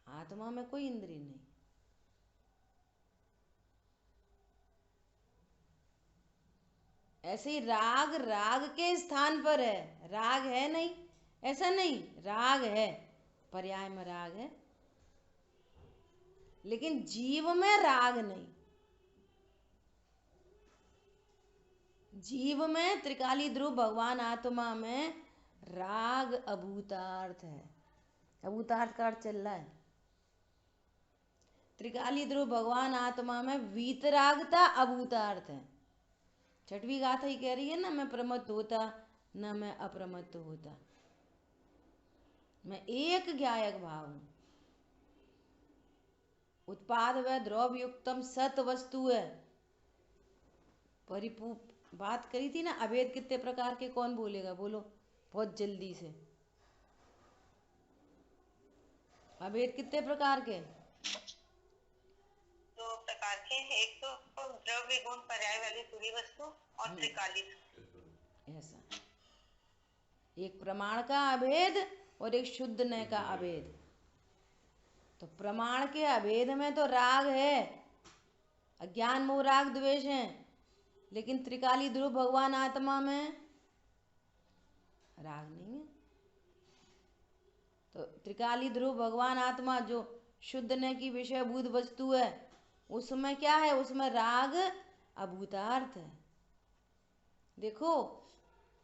आत्मा में कोई इंद्री नहीं। ऐसे ही राग राग के स्थान पर है, राग है नहीं ऐसा नहीं, राग है, पर्याय में राग है। लेकिन जीव में राग नहीं। जीव में त्रिकाली ध्रुव भगवान आत्मा में राग अभूतार्थ है। अभूतार्थ का अर्थ चल रहा है। त्रिकाली ध्रुव भगवान आत्मा में वीतरागता अभूतार्थ है। छठवीं गाथा ही कह रही है ना, मैं प्रमत्त होता न मैं अप्रमत्त होता, मैं एक ज्ञायक भाव हूं। उत्पाद व द्रव्य युक्तम सत वस्तु है। बात करी थी ना, अभेद कितने प्रकार के, कौन बोलेगा, बोलो बहुत जल्दी से। अभेद कितने प्रकार के? दो प्रकार के, एक तो द्रव्य गुण पर्याय वाली पूरी वस्तु और त्रिकाली। ऐसा एक प्रमाण का अभेद और एक शुद्ध नय का अभेद। तो प्रमाण के अभेद में तो राग है, अज्ञान मोह राग द्वेष है, लेकिन त्रिकाली ध्रुव भगवान आत्मा में राग नहीं है। तो त्रिकाली ध्रुव भगवान आत्मा जो शुद्ध नय की विषयभूत वस्तु है, उसमें क्या है, उसमें राग अभूतार्थ है। देखो,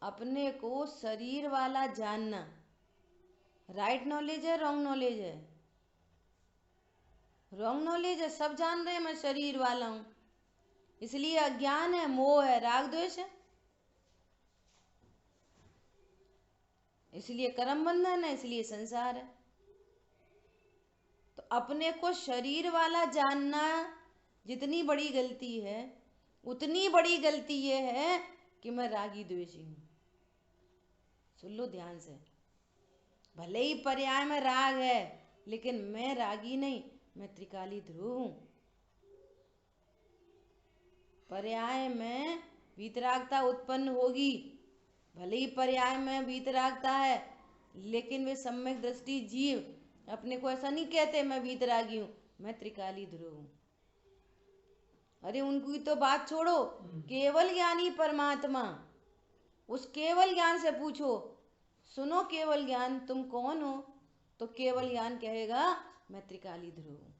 अपने को शरीर वाला जानना राइट नॉलेज है, रॉन्ग नॉलेज है? रॉन्ग नॉलेज है। सब जान रहे हैं मैं शरीर वाला हूं, इसलिए अज्ञान है, मोह है, राग द्वेष है, इसलिए कर्म बंधन है, इसलिए संसार है। तो अपने को शरीर वाला जानना जितनी बड़ी गलती है, उतनी बड़ी गलती ये है कि मैं रागी द्वेषी हूं। सुन लो ध्यान से, भले ही पर्याय में राग है, लेकिन मैं रागी नहीं, मैं त्रिकाली ध्रुव हूं। पर्याय में वीतरागता उत्पन्न होगी, भले ही पर्याय में वीतरागता है, लेकिन वे सम्यक दृष्टि जीव अपने को ऐसा नहीं कहते मैं वीतरागी हूं, मैं त्रिकाली ध्रुव हूं। अरे उनकी तो बात छोड़ो, केवल ज्ञानी परमात्मा, उस केवल ज्ञान से पूछो, सुनो केवल ज्ञान तुम कौन हो, तो केवल ज्ञान कहेगा मैं त्रिकाली ध्रुव हूं।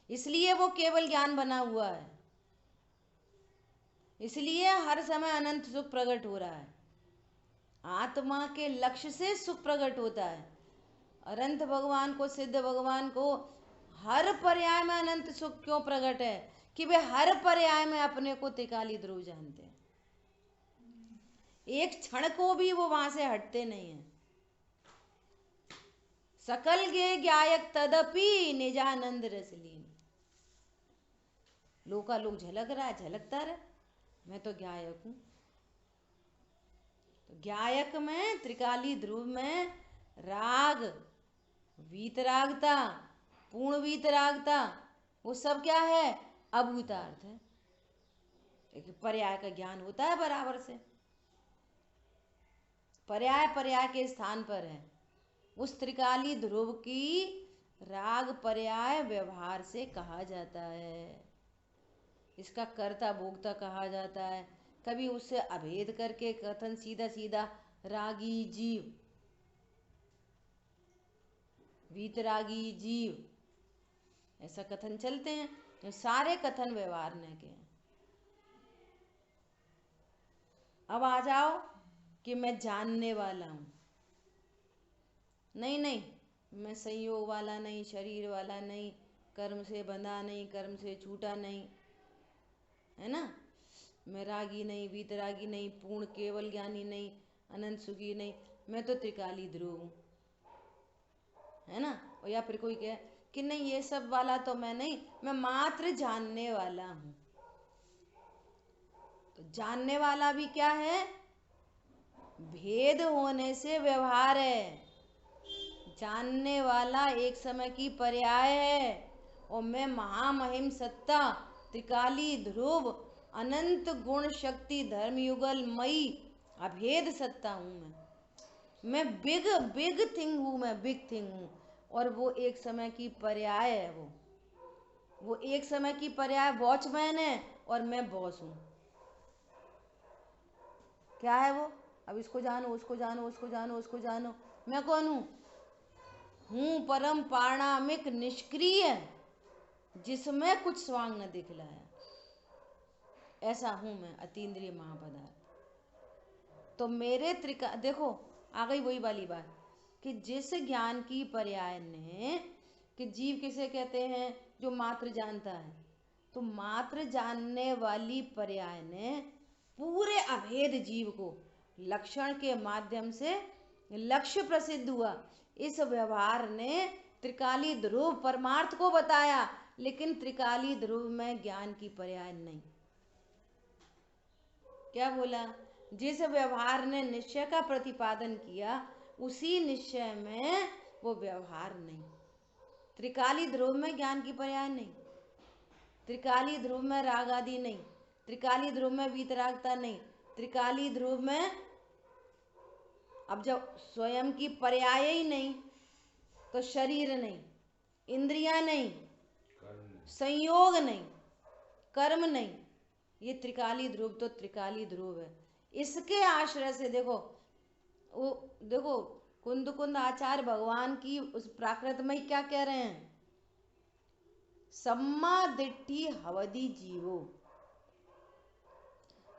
इसलिए वो केवल ज्ञान बना हुआ है, इसलिए हर समय अनंत सुख प्रकट हो रहा है। आत्मा के लक्ष्य से सुख प्रकट होता है। अनंत भगवान को, सिद्ध भगवान को हर पर्याय में अनंत सुख क्यों प्रकट है? कि वे हर पर्याय में अपने को त्रिकाली ध्रुव जानते हैं। एक क्षण को भी वो वहां से हटते नहीं है। सकल गे ज्ञायक तदपि निजानंद रसलीन। लोका लोग झलक रहा है, झलकता रहे, मैं तो ज्ञायक हूं। तो ज्ञायक में, त्रिकाली ध्रुव में राग, वीतरागता, पूर्ण वीतरागता, वो सब क्या है? अभूतार्थ है। एक पर्याय का ज्ञान होता है बराबर से, पर्याय पर्याय के स्थान पर है। उस त्रिकाली ध्रुव की राग पर्याय व्यवहार से कहा जाता है, इसका कर्ता भोक्ता कहा जाता है। कभी उससे अभेद करके कथन सीधा सीधा रागी जीव, वीतरागी जीव, ऐसा कथन चलते हैं। तो सारे कथन व्यवहार ने के। अब आ जाओ कि मैं जानने वाला हूं। नहीं नहीं, मैं संयोग वाला नहीं, शरीर वाला नहीं, कर्म से बंधा नहीं, कर्म से छूटा नहीं, है ना? मैं रागी नहीं, वीतरागी नहीं, पूर्ण केवल ज्ञानी नहीं, अनंत सुखी नहीं, मैं तो त्रिकाली ध्रुव हूं, है ना? और या फिर कोई कहे कि नहीं ये सब वाला तो मैं नहीं, मैं मात्र जानने वाला हूं। तो जानने वाला भी क्या है? भेद होने से व्यवहार है। जानने वाला एक समय की पर्याय है, और मैं महामहिम सत्ता त्रिकाली ध्रुव अनंत गुण शक्ति धर्म युगल मई अभेद सत्ता हूं। मैं बिग बिग थिंग हूं, मैं बिग थिंग हूं। और वो एक समय की पर्याय है। वो एक समय की पर्याय वॉचमैन है, और मैं बॉस हूं। क्या है वो? अब इसको जानो, उसको जानो, उसको जानो, उसको जानो, मैं कौन हूं? हूँ परम पारणामिक निष्क्रिय, जिसमें कुछ स्वांग न दिखलाया। ऐसा हूं मैं अतीन्द्रिय महापदार्थ। तो मेरे देखो आ गई वही वाली बात कि जिस ज्ञान की पर्याय ने, कि जीव किसे कहते हैं, जो मात्र जानता है, तो मात्र जानने वाली पर्याय ने पूरे अभेद जीव को लक्षण के माध्यम से लक्ष्य प्रसिद्ध हुआ। इस व्यवहार ने त्रिकाली ध्रुव परमार्थ को बताया, लेकिन त्रिकाली ध्रुव में ज्ञान की पर्याय नहीं। क्या बोला? जिस व्यवहार ने निश्चय का प्रतिपादन किया, उसी निश्चय में वो व्यवहार नहीं। त्रिकाली ध्रुव में ज्ञान की पर्याय नहीं, त्रिकाली ध्रुव में राग आदि नहीं, त्रिकाली ध्रुव में वीतरागता नहीं, त्रिकाली ध्रुव में अब जब स्वयं की पर्याय ही नहीं तो शरीर नहीं, इंद्रियां नहीं, संयोग नहीं, कर्म नहीं, ये त्रिकाली ध्रुव तो त्रिकाली ध्रुव है। इसके आश्रय से देखो वो देखो कुंद कुंद आचार्य भगवान की उस प्राकृत में क्या कह रहे हैं, सम्मा दिट्ठी हवदी जीवो।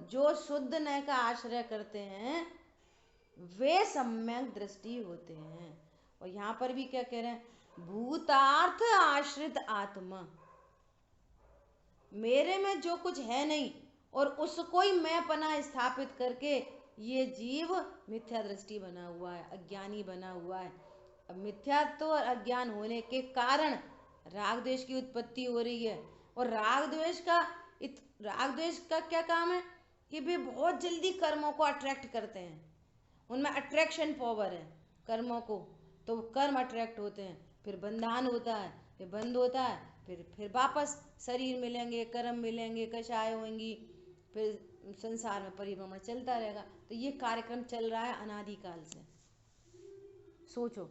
जो शुद्ध नय का आश्रय करते हैं वे सम्यक दृष्टि होते हैं। और यहां पर भी क्या कह रहे हैं, भूतार्थ आश्रित आत्मा, मेरे में जो कुछ है नहीं और उसको ही मैं पना स्थापित करके ये जीव मिथ्या दृष्टि बना हुआ है, अज्ञानी बना हुआ है। अब मिथ्यात्व और अज्ञान होने के कारण राग द्वेष की उत्पत्ति हो रही है। और राग द्वेष का क्या काम है कि वे बहुत जल्दी कर्मों को अट्रैक्ट करते हैं, उनमें अट्रैक्शन पावर है कर्मों को, तो कर्म अट्रैक्ट होते हैं, फिर बंधन होता है, फिर बंद होता है, फिर वापस शरीर मिलेंगे, कर्म मिलेंगे, कषाय होंगी, फिर संसार में परिभ्रमण चलता रहेगा। तो ये कार्यक्रम चल रहा है अनादिकाल से। सोचो,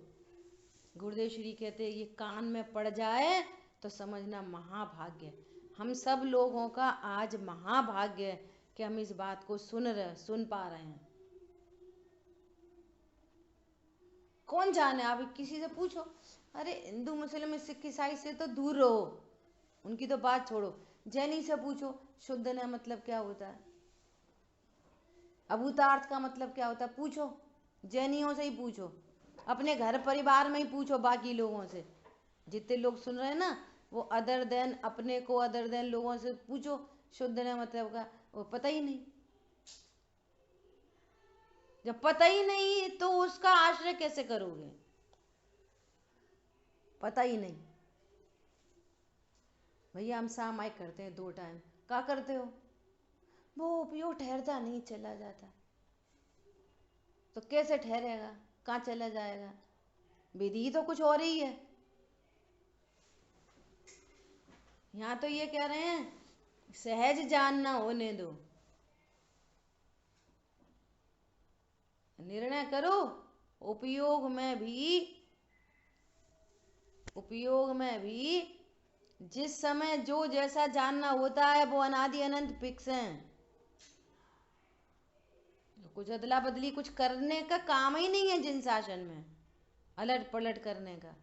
गुरुदेव श्री कहते हैं ये कान में पड़ जाए तो समझना महाभाग्य। हम सब लोगों का आज महाभाग्य है कि हम इस बात को सुन पा रहे हैं। कौन जाने, आप किसी से पूछो, अरे हिंदू मुस्लिम सिख ईसाई से तो दूर रहो, उनकी तो बात छोड़ो। जैनी से पूछो शुद्ध न मतलब क्या होता है, अभूतार्थ का मतलब क्या होता है, पूछो, जैनियों से ही पूछो, अपने घर परिवार में ही पूछो, बाकी लोगों से। जितने लोग सुन रहे हैं ना, वो अदर देन अपने को अदर देन लोगों से पूछो शुद्ध न मतलब का, वो पता ही नहीं। जब पता ही नहीं तो उसका आश्रय कैसे करोगे, पता ही नहीं। भैया हम सामायिक करते हैं 2 टाइम, क्या करते हो, वो उपयोग ठहरता नहीं, चला जाता। तो कैसे ठहरेगा, कहाँ चला जाएगा, विधि तो कुछ और ही है। यहाँ तो ये कह रहे हैं सहज जानना होने दो, निर्णय करो। उपयोग में भी जिस समय जो जैसा जानना होता है वो अनादि अनंत फिक्स है। कुछ अदला बदली कुछ करने का काम ही नहीं है जिन शासन में, अलट पलट करने का।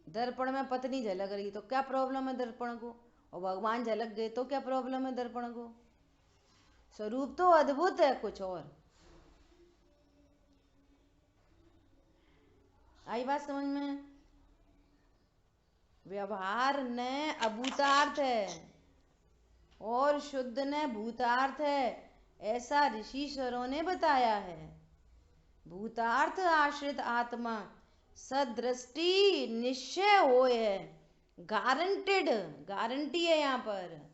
दर्पण में पत्नी झलक रही तो क्या प्रॉब्लम है दर्पण को, और भगवान झलक गए तो क्या प्रॉब्लम है दर्पण को। स्वरूप तो अद्भुत है, कुछ और। आई बात समझ में? व्यवहार ने अभूतार्थ है और शुद्ध ने भूतार्थ है, ऐसा ऋषिश्वरों ने बताया है। भूतार्थ आश्रित आत्मा सदृष्टि निश्चय होए है, गारंटेड, गारंटी है। यहाँ पर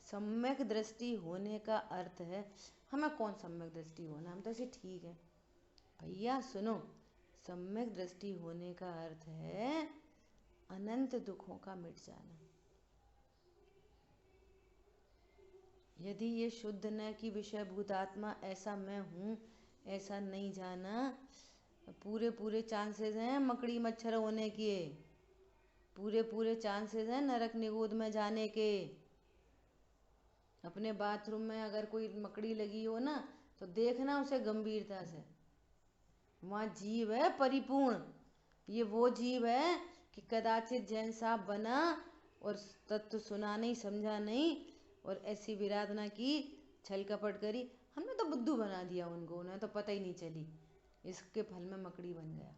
सम्यक दृष्टि होने का अर्थ है, हमें कौन सम्यक दृष्टि होना, हम तो ऐसे ठीक है। भैया सुनो, सम्यक दृष्टि होने का अर्थ है अनंत दुखों का मिट जाना। यदि ये शुद्ध न की विषय भूतात्मा ऐसा मैं हूँ ऐसा नहीं जाना, पूरे चांसेस हैं मकड़ी मच्छर होने के, पूरे चांसेस हैं नरक निगोद में जाने के। अपने बाथरूम में अगर कोई मकड़ी लगी हो ना तो देखना उसे गंभीरता से, वहाँ जीव है परिपूर्ण। ये वो जीव है कि कदाचित जैन साहब बना और तत्व सुना नहीं, समझा नहीं, और ऐसी विराधना की, छल कपट करी, हमने तो बुद्धू बना दिया उनको, उन्हें तो पता ही नहीं चली, इसके फल में मकड़ी बन गया।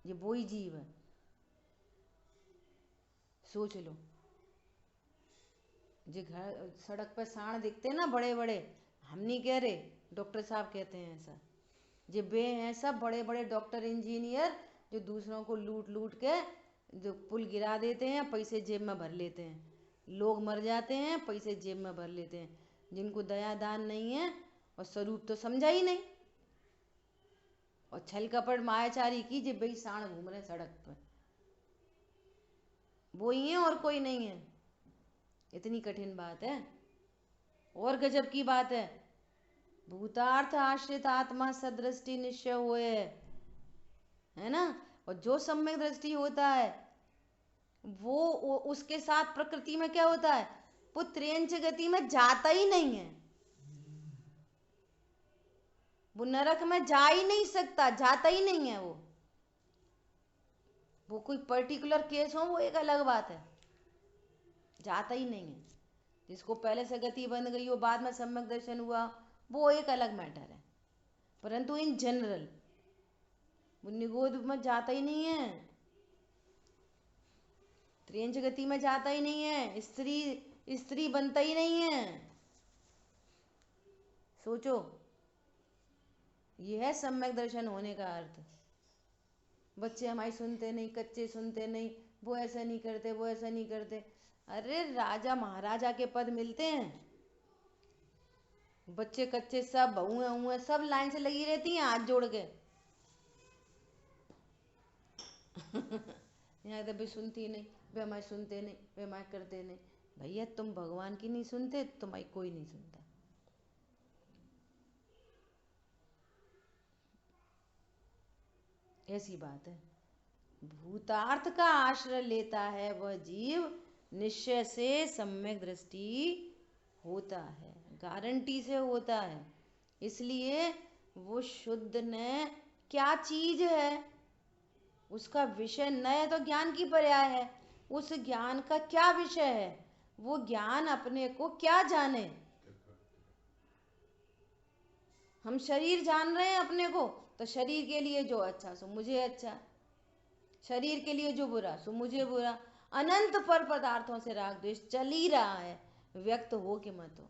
ये वो ही जीव है, सोच लो। जो घर सड़क पर सांड दिखते हैं ना बड़े बड़े, हम नहीं कह रहे, डॉक्टर साहब कहते हैं ऐसा। ये बे हैं सब बड़े बड़े डॉक्टर इंजीनियर जो दूसरों को लूट लूट के जो पुल गिरा देते हैं, पैसे जेब में भर लेते हैं। लोग मर जाते हैं, पैसे जेब में भर लेते हैं। जिनको दया दान नहीं है और स्वरूप तो समझा ही नहीं, और छल कपट मायाचारी की जे भाई सांड घूम रहे सड़क पर, वो ही है और कोई नहीं है। इतनी कठिन बात है। और गजब की बात है, भूतार्थ आश्रित आत्मा सदृष्टि निश्चय हुए है ना। और जो सम्यक दृष्टि होता है वो उसके साथ प्रकृति में क्या होता है, वो त्रियंच गति में जाता ही नहीं है, वो नरक में जा ही नहीं सकता, जाता ही नहीं है। वो कोई पर्टिकुलर केस हो वो एक अलग बात है, जाता ही नहीं है। जिसको पहले से गति बन गई हो, बाद में सम्यक दर्शन हुआ, वो एक अलग मैटर है। परंतु इन जनरल वो निगोद में जाता ही नहीं है, त्रियंच गति में जाता ही नहीं है, स्त्री बनता ही नहीं है। सोचो, यह है सम्यक दर्शन होने का अर्थ। बच्चे हमारी सुनते नहीं, कच्चे सुनते नहीं, वो ऐसा नहीं करते, वो ऐसा नहीं करते। अरे राजा महाराजा के पद मिलते हैं, बच्चे कच्चे सब बहुएं हुए सब लाइन से लगी रहती हैं हाथ जोड़ के। यहाँ तो भी सुनती नहीं, वे हमारे सुनते नहीं, वे हमारे करते नहीं। भैया तुम भगवान की नहीं सुनते, तुम्हारी कोई नहीं सुनता। ऐसी बात है। भूतार्थ का आश्रय लेता है वह जीव, निश्चय से सम्यक दृष्टि होता है, गारंटी से होता है। इसलिए वो शुद्ध न क्या चीज है, उसका विषय न तो ज्ञान की पर्याय है, उस ज्ञान का क्या विषय है, वो ज्ञान अपने को क्या जाने। हम शरीर जान रहे हैं अपने को, तो शरीर के लिए जो अच्छा सो मुझे अच्छा, शरीर के लिए जो बुरा सो मुझे बुरा। अनंत पर पदार्थों से राग द्वेष चल ही रहा है, व्यक्त हो कि मत हो।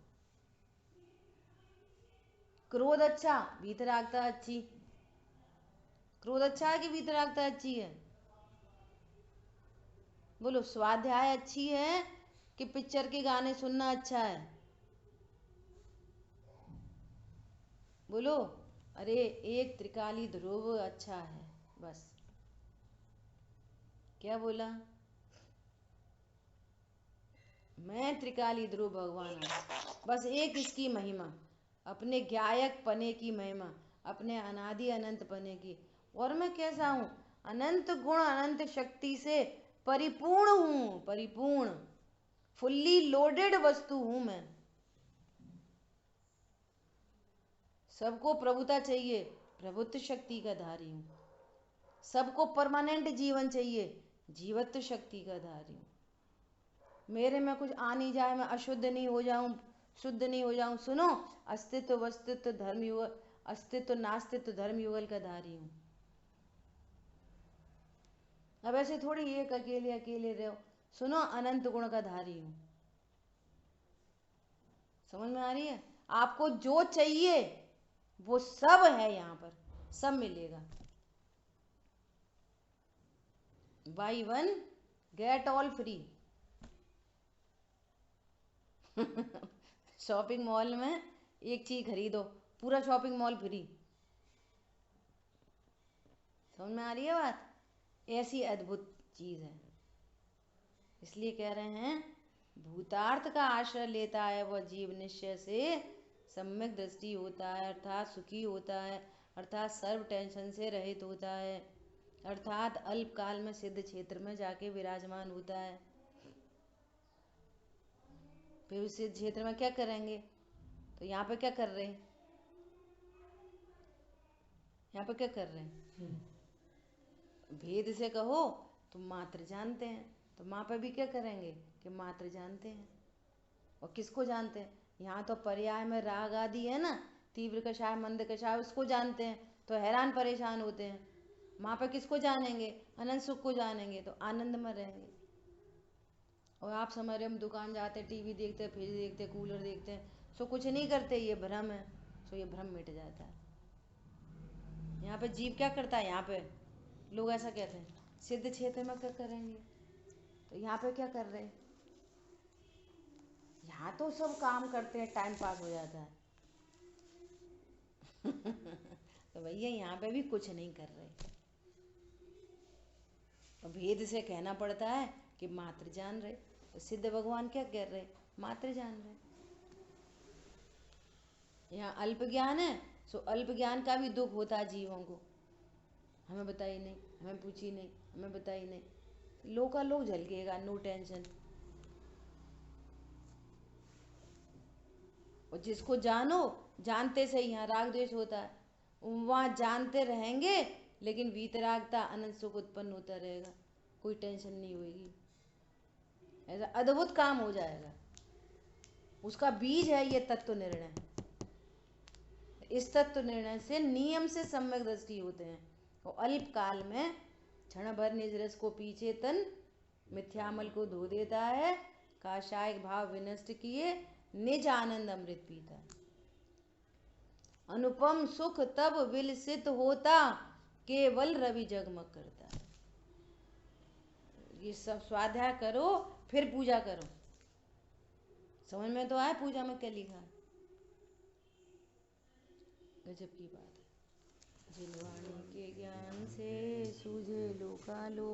क्रोध अच्छा, वीतरागता अच्छी। क्रोध अच्छा है कि वीतरागता अच्छी है? बोलो, स्वाध्याय अच्छी है कि पिक्चर के गाने सुनना अच्छा है? बोलो। अरे एक त्रिकाली ध्रुव अच्छा है बस। क्या बोला? मैं त्रिकाली ध्रुव भगवान हूँ, बस एक इसकी महिमा, अपने ज्ञायक पने की महिमा, अपने अनादि अनंत पने की। और मैं कैसा हूँ? अनंत गुण अनंत शक्ति से परिपूर्ण हूँ, परिपूर्ण, फुल्ली लोडेड वस्तु हूँ मैं। सबको प्रभुता चाहिए, प्रभुत्व शक्ति का धारी हूँ। सबको परमानेंट जीवन चाहिए, जीवत्व शक्ति का धारी हूँ। मेरे में कुछ आ नहीं जाए, मैं अशुद्ध नहीं हो जाऊं, शुद्ध नहीं हो जाऊं। सुनो, अस्तित्व वस्तित्व धर्म युगल, अस्तित्व नास्तित्व धर्म युगल का धारी हूं। अब ऐसे थोड़ी एक अकेले अकेले रहो, सुनो, अनंत गुण का धारी हूं। समझ में आ रही है? आपको जो चाहिए वो सब है, यहाँ पर सब मिलेगा। By one get all free. Shopping mall में एक चीज खरीदो, पूरा शॉपिंग मॉल फ्री। समझ में आ रही है बात? ऐसी अद्भुत चीज है। इसलिए कह रहे हैं, भूतार्थ का आश्रय लेता है वह जीव, निश्चय से सम्यक दृष्टि होता है, अर्थात सुखी होता है, अर्थात सर्व टेंशन से रहित होता है, अर्थात अल्प काल में सिद्ध क्षेत्र में जाके विराजमान होता है। फिर उस सिद्ध क्षेत्र में क्या करेंगे? तो यहाँ पे क्या कर रहे हैं? यहाँ पे क्या कर रहे हैं? भेद से कहो तो मात्र जानते हैं, तो माँ पे भी क्या करेंगे कि मात्र जानते हैं। और किसको जानते हैं? यहाँ तो पर्याय में राग आदि है ना, तीव्र कषाय मंद कषाय, उसको जानते हैं तो हैरान परेशान होते हैं। माँ पे किसको जानेंगे? अनंत सुख को जानेंगे तो आनंद में रहेंगे। और आप समझ रहे, हम दुकान जाते हैं, टीवी देखते हैं, फ्रिज देखते हैं, कूलर देखते हैं, सो कुछ नहीं करते, ये भ्रम है, सो ये भ्रम मिट जाता है। यहाँ पे जीव क्या करता है? यहाँ पे लोग ऐसा कहते हैं सिद्ध क्षेत्र में क्या करेंगे, तो यहाँ पे क्या कर रहे हैं? यहाँ तो सब काम करते हैं, टाइम पास हो जाता है। तो भैया यहाँ पे भी कुछ नहीं कर रहे, तो भेद से कहना पड़ता है कि मात्र जान रहे। तो सिद्ध भगवान क्या कह रहे? मात्र जान रहे। यहाँ अल्प ज्ञान है, सो अल्प ज्ञान का भी दुख होता है जीवों को। हमें बताई नहीं, हमें पूछी नहीं, हमें बताई नहीं, लोग का लोग झलकेगा, नो टेंशन। और जिसको जानो, जानते से यहाँ राग द्वेष होता है, वहाँ जानते रहेंगे लेकिन वीतरागता अनंत सुख उत्पन्न होता रहेगा, कोई टेंशन नहीं होगी, ऐसा अद्भुत काम हो जाएगा। उसका बीज है ये तत्व निर्णय। इस तत्व निर्णय से नियम से सम्यक दृष्टि होते हैं, और अल्प काल में क्षण भर निज रस को पीछे तन मिथ्यामल को धो देता है, काषायिक भाव विनष्ट किए निज आनंद अमृत पीता। अनुपम सुख तब विलसित होता, केवल रवि जगमग करता। ये सब स्वाध्याय करो फिर पूजा करो, समझ में तो आए पूजा में क्या लिखा है। गजब की बात है। जिन वाणी के ज्ञान से सूझे लोकालो,